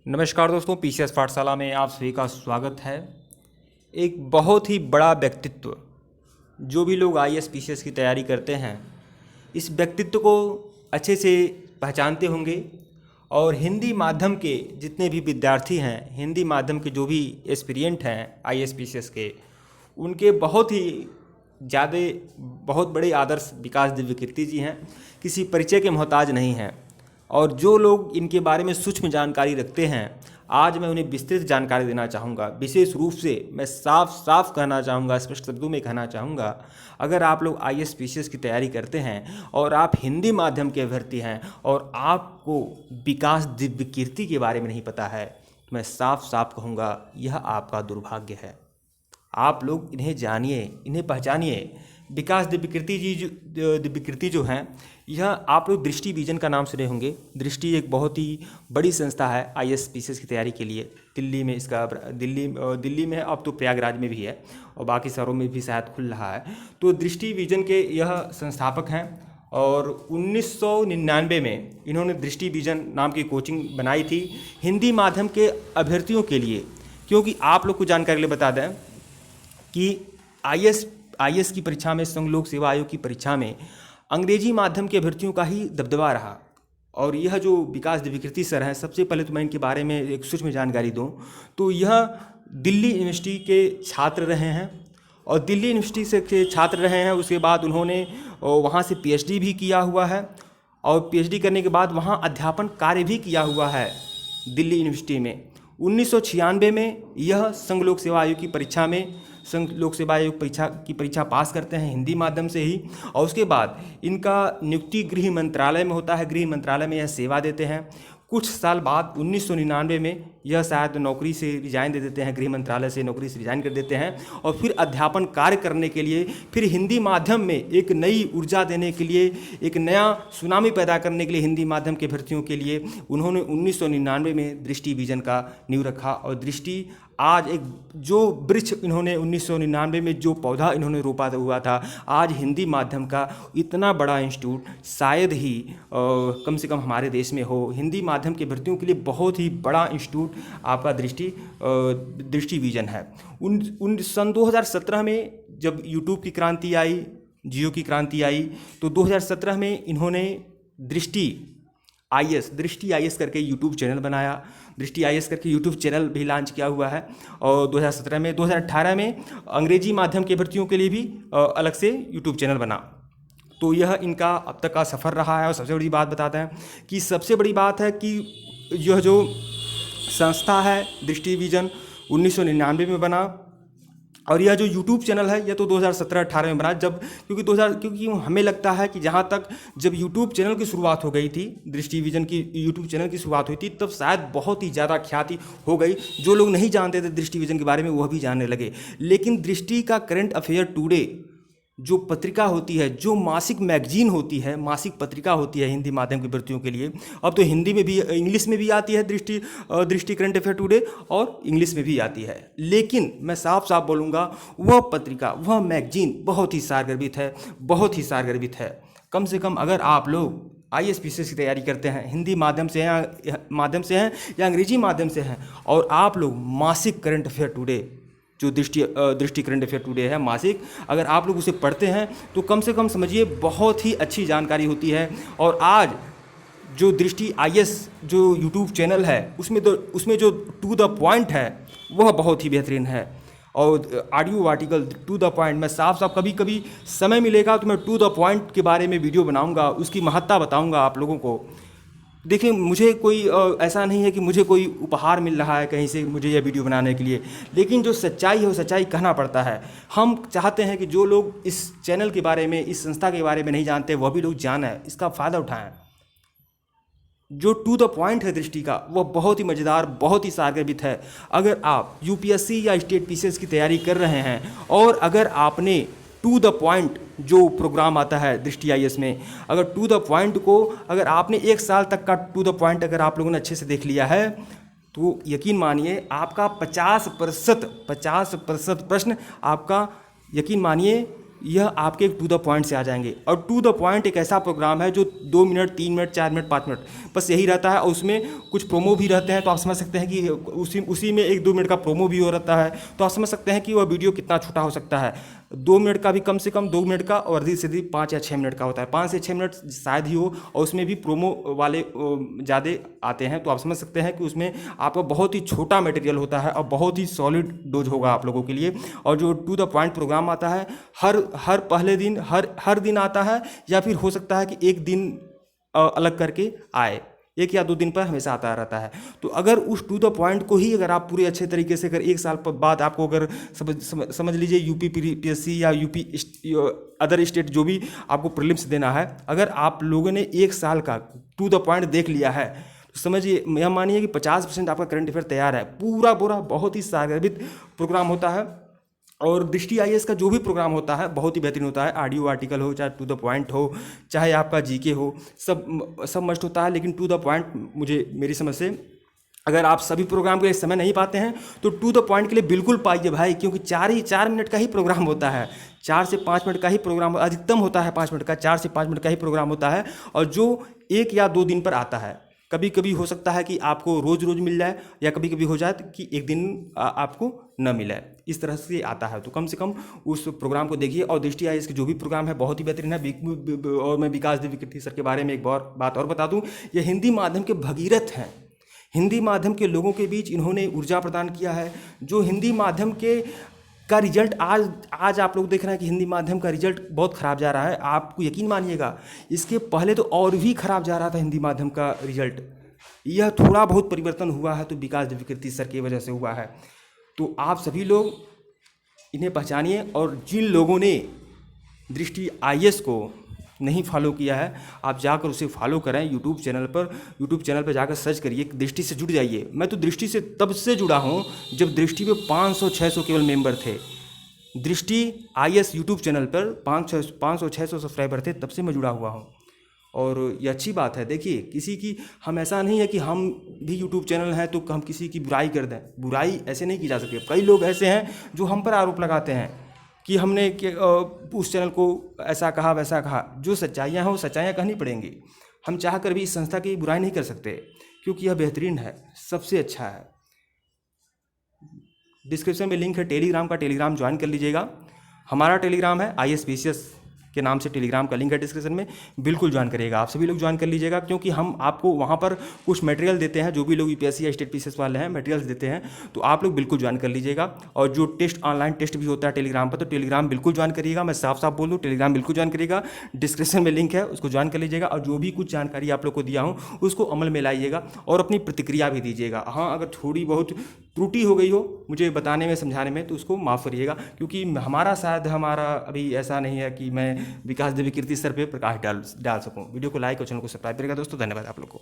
नमस्कार दोस्तों, पीसीएस पाठशाला में आप सभी का स्वागत है। एक बहुत ही बड़ा व्यक्तित्व, जो भी लोग आईएएस पीसीएस की तैयारी करते हैं, इस व्यक्तित्व को अच्छे से पहचानते होंगे। और हिंदी माध्यम के जितने भी विद्यार्थी हैं, हिंदी माध्यम के जो भी एस्पिरिएंट हैं आईएएस पीसीएस के, उनके बहुत ही ज़्यादा बहुत बड़े आदर्श विकास दिव्य कीर्ति जी हैं, किसी परिचय के मोहताज नहीं हैं। और जो लोग इनके बारे में सूक्ष्म जानकारी रखते हैं, आज मैं उन्हें विस्तृत जानकारी देना चाहूँगा। विशेष रूप से मैं साफ साफ कहना चाहूँगा, स्पष्ट शब्दों में कहना चाहूँगा, अगर आप लोग आईएएस पीसीएस की तैयारी करते हैं और आप हिंदी माध्यम के अभ्यर्थी हैं और आपको विकास दिव्य कीर्ति के बारे में नहीं पता है, तो मैं साफ साफ कहूँगा, यह आपका दुर्भाग्य है। आप लोग इन्हें जानिए, इन्हें पहचानिए। विकास दिव्य कीर्ति जो हैं, यह आप लोग दृष्टि विजन का नाम सुने होंगे। दृष्टि एक बहुत ही बड़ी संस्था है आईएएस पीसीएस की तैयारी के लिए। दिल्ली में इसका दिल्ली में है, अब तो प्रयागराज में भी है और बाकी शहरों में भी शायद खुल रहा है। तो दृष्टि विजन के यह संस्थापक हैं और 1999 में इन्होंने दृष्टि विजन नाम की कोचिंग बनाई थी हिंदी माध्यम के अभ्यर्थियों के लिए। क्योंकि आप लोग को जानकारी ले बता दें कि आईएएस की परीक्षा में, संघ लोक सेवा आयोग की परीक्षा में अंग्रेजी माध्यम के अभ्यर्थियों का ही दबदबा रहा। और यह जो विकास दिव्य कीर्ति सर हैं, सबसे पहले तो मैं इनके बारे में एक सूक्ष्म जानकारी दूं तो यह दिल्ली यूनिवर्सिटी के छात्र रहे हैं और दिल्ली यूनिवर्सिटी से के छात्र रहे हैं। उसके बाद उन्होंने वहाँ से पीएचडी भी किया हुआ है और पीएचडी करने के बाद वहाँ अध्यापन कार्य भी किया हुआ है दिल्ली यूनिवर्सिटी में। 1996 में यह संघ लोक सेवा आयोग की परीक्षा में संघ लोक सेवा आयोग परीक्षा पास करते हैं हिंदी माध्यम से ही। और उसके बाद इनका नियुक्ति गृह मंत्रालय में होता है। गृह मंत्रालय में यह सेवा देते हैं। कुछ साल बाद 1999 में यह शायद नौकरी से रिजाइन दे देते हैं, गृह मंत्रालय से नौकरी से रिजाइन कर देते हैं और फिर अध्यापन कार्य करने के लिए, फिर हिंदी माध्यम में एक नई ऊर्जा देने के लिए, एक नया सुनामी पैदा करने के लिए हिंदी माध्यम के भर्तियों के लिए उन्होंने 1999 में दृष्टि विजन का नींव रखा। और दृष्टि आज एक जो वृक्ष इन्होंने 1999 में जो पौधा इन्होंने रोपा हुआ था, आज हिंदी माध्यम का इतना बड़ा इंस्टीट्यूट शायद ही कम से कम हमारे देश में हो। हिंदी माध्यम के भर्तियों के लिए बहुत ही बड़ा इंस्टीट्यूट आपका दृष्टि विजन है। सन 2017 में जब यूट्यूब की क्रांति आई, जियो की क्रांति आई, तो 2017 में इन्होंने दृष्टि आईएएस करके यूट्यूब चैनल बनाया। दृष्टि आईएएस करके यूट्यूब चैनल भी लॉन्च किया हुआ है। और 2018 में अंग्रेजी माध्यम के भर्तियों के लिए भी अलग से यूट्यूब चैनल बना। तो यह इनका अब तक का सफ़र रहा है। और सबसे बड़ी बात बताते हैं कि सबसे बड़ी बात है कि यह जो संस्था है दृष्टि विजन 1999 में बना और यह जो यूट्यूब चैनल है यह तो 2017-18 में बना। क्योंकि हमें लगता है कि जहाँ तक जब यूट्यूब चैनल की शुरुआत हो गई थी, दृष्टि विजन की यूट्यूब चैनल की शुरुआत हुई थी, तब शायद बहुत ही ज़्यादा ख्याति हो गई। जो लोग नहीं जानते थे दृष्टि विजन के बारे में वह भी जानने लगे। लेकिन दृष्टि का करंट अफेयर टुडे जो पत्रिका होती है, जो मासिक मैगजीन होती है, मासिक पत्रिका होती है हिंदी माध्यम की भर्तियों के लिए, अब तो हिंदी में भी, इंग्लिश में भी आती है दृष्टि करंट अफेयर टुडे और इंग्लिश में भी आती है। लेकिन मैं साफ साफ बोलूँगा, वह पत्रिका, वह मैगजीन बहुत ही सारगर्भित है, बहुत ही सारगर्भित है। कम से कम अगर आप लोग आईएएस पीसीएस की तैयारी करते हैं, हिंदी माध्यम से हैं या अंग्रेजी माध्यम से हैं, और आप लोग मासिक करंट अफेयर टुडे जो दृष्टि करंट अफेयर टुडे है मासिक, अगर आप लोग उसे पढ़ते हैं तो कम से कम समझिए बहुत ही अच्छी जानकारी होती है। और आज जो दृष्टि आईएएस जो यूट्यूब चैनल है उसमें जो टू द पॉइंट है वह बहुत ही बेहतरीन है। और audio article to the point, मैं साफ कभी कभी समय मिलेगा तो मैं टू द पॉइंट के बारे में वीडियो बनाऊँगा, उसकी महत्ता बताऊँगा आप लोगों को। देखिए, मुझे कोई ऐसा नहीं है कि मुझे कोई उपहार मिल रहा है कहीं से मुझे यह वीडियो बनाने के लिए, लेकिन जो सच्चाई है वो सच्चाई कहना पड़ता है। हम चाहते हैं कि जो लोग इस चैनल के बारे में, इस संस्था के बारे में नहीं जानते, वह भी लोग जानें, इसका फ़ायदा उठाएं। जो टू द पॉइंट है दृष्टि का, वह बहुत ही मज़ेदार, बहुत ही सारगर्भित है। अगर आप यूपीएससी या स्टेट पीसीएस की तैयारी कर रहे हैं और अगर आपने टू द पॉइंट जो प्रोग्राम आता है दृष्टि आईएएस में, अगर टू द पॉइंट को अगर आपने 1 साल तक का टू द पॉइंट अगर आप लोगों ने अच्छे से देख लिया है, तो यकीन मानिए आपका 50% प्रश्न आपका, यकीन मानिए यह आपके टू द पॉइंट से आ जाएंगे। और टू द पॉइंट एक ऐसा प्रोग्राम है जो 2 मिनट, 3 मिनट, 4 मिनट, 5 मिनट बस यही रहता है, और उसमें कुछ प्रोमो भी रहते हैं। तो आप समझ सकते हैं कि उसी में 1-2 मिनट का प्रोमो भी हो रहता है। तो आप समझ सकते हैं कि वह वीडियो कितना छोटा हो सकता है। 2 मिनट का भी कम से कम 2 मिनट का, और अधिक से अधिक 5 या 6 मिनट का होता है। 5 से 6 मिनट शायद ही हो, और उसमें भी प्रोमो वाले ज़्यादा आते हैं। तो आप समझ सकते हैं कि उसमें आपका बहुत ही छोटा मटेरियल होता है और बहुत ही सॉलिड डोज होगा आप लोगों के लिए। और जो टू द पॉइंट प्रोग्राम आता है, हर पहले दिन हर दिन आता है, या फिर हो सकता है कि एक दिन अलग करके आए, 1 या 2 दिन पर हमेशा आता रहता है। तो अगर उस टू द पॉइंट को ही अगर आप पूरे अच्छे तरीके से, अगर 1 साल बाद आपको अगर समझ लीजिए यूपी पीएससी या यूपी अदर स्टेट जो भी आपको प्रीलिम्स देना है, अगर आप लोगों ने 1 साल का टू द पॉइंट देख लिया है, तो समझिए, यह मानिए कि 50% आपका करंट अफेयर तैयार है। पूरा बहुत ही सागर्भित प्रोग्राम होता है। और दृष्टि आईएएस का जो भी प्रोग्राम होता है बहुत ही बेहतरीन होता है। ऑडियो आर्टिकल हो, चाहे टू द पॉइंट हो, चाहे आपका जीके हो, सब मस्ट होता है। लेकिन टू द पॉइंट मेरी समझ से, अगर आप सभी प्रोग्राम के लिए समय नहीं पाते हैं तो टू द पॉइंट के लिए बिल्कुल पाइए भाई, क्योंकि 4 मिनट का ही प्रोग्राम होता है। 4 से 5 मिनट का ही प्रोग्राम अधिकतम होता है, 5 मिनट का, 4 से 5 मिनट का ही प्रोग्राम होता है। और जो 1 या 2 दिन पर आता है, कभी कभी हो सकता है कि आपको रोज़ मिल जाए, या कभी कभी हो जाए कि एक दिन आपको न मिले, इस तरह से आता है। तो कम से कम उस प्रोग्राम को देखिए। और दृष्टि आईएएस के जो भी प्रोग्राम है बहुत ही बेहतरीन है। और मैं विकास द्विवेदी सर के बारे में एक बात और बता दूं, ये हिंदी माध्यम के भगीरथ हैं। हिंदी माध्यम के लोगों के बीच इन्होंने ऊर्जा प्रदान किया है। जो हिंदी माध्यम का रिजल्ट आज आप लोग देख रहे हैं कि हिंदी माध्यम का रिजल्ट बहुत ख़राब जा रहा है। आपको यकीन मानिएगा, इसके पहले तो और भी ख़राब जा रहा था हिंदी माध्यम का रिजल्ट। यह थोड़ा बहुत परिवर्तन हुआ है तो विकास द्विवेदी सर की वजह से हुआ है। तो आप सभी लोग इन्हें पहचानिए। और जिन लोगों ने दृष्टि आईएएस को नहीं फॉलो किया है, आप जाकर उसे फॉलो करें यूट्यूब चैनल पर जाकर सर्च करिए, दृष्टि से जुड़ जाइए। मैं तो दृष्टि से तब से जुड़ा हूँ जब दृष्टि पे 500-600 केवल मेंबर थे। दृष्टि आईएएस यूट्यूब चैनल पर 500-600 सब्सक्राइबर थे, तब से मैं जुड़ा हुआ हूँ। और ये अच्छी बात है। देखिए, किसी की, हम ऐसा नहीं है कि हम भी यूट्यूब चैनल हैं तो हम किसी की बुराई कर दें। बुराई ऐसे नहीं की जा सकती। कई लोग ऐसे हैं जो हम पर आरोप लगाते हैं कि हमने उस चैनल को ऐसा कहा वैसा कहा। जो सच्चाइयाँ हैं वो सच्चाइयाँ कहनी पड़ेंगी। हम चाह कर भी इस संस्था की बुराई नहीं कर सकते, क्योंकि यह बेहतरीन है, सबसे अच्छा है। डिस्क्रिप्शन में लिंक है टेलीग्राम का, टेलीग्राम ज्वाइन कर लीजिएगा। हमारा टेलीग्राम है ISPCS के नाम से, टेलीग्राम का लिंक है डिस्क्रिप्शन में, बिल्कुल ज्वाइन करिएगा। आप सभी लोग ज्वाइन कर लीजिएगा, क्योंकि हम आपको वहाँ पर कुछ मटेरियल देते हैं। जो भी लोग यूपीएससी या स्टेट पीसीएस वाले हैं, मटेरियल्स देते हैं, तो आप लोग बिल्कुल ज्वाइन कर लीजिएगा। और जो ऑनलाइन टेस्ट भी होता है टेलीग्राम पर, तो टेलीग्राम बिल्कुल ज्वाइन करिएगा। मैं साफ साफ बोल दूँ, टेलीग्राम बिल्कुल ज्वाइन करिएगा। डिस्क्रिप्शन में लिंक है, उसको ज्वाइन कर लीजिएगा। और जो भी कुछ जानकारी आप लोग को दिया हूँ उसको अमल में लाइएगा और अपनी प्रतिक्रिया भी दीजिएगा। हाँ, अगर थोड़ी बहुत त्रुटि हो गई हो मुझे बताने में, समझाने में, तो उसको माफ़ करिएगा, क्योंकि हमारा अभी ऐसा नहीं है कि मैं विकास द्विवेदी सर पे प्रकाश डाल सकूं। वीडियो को लाइक और चैनल को सब्सक्राइब करेगा दोस्तों। धन्यवाद आप लोग को।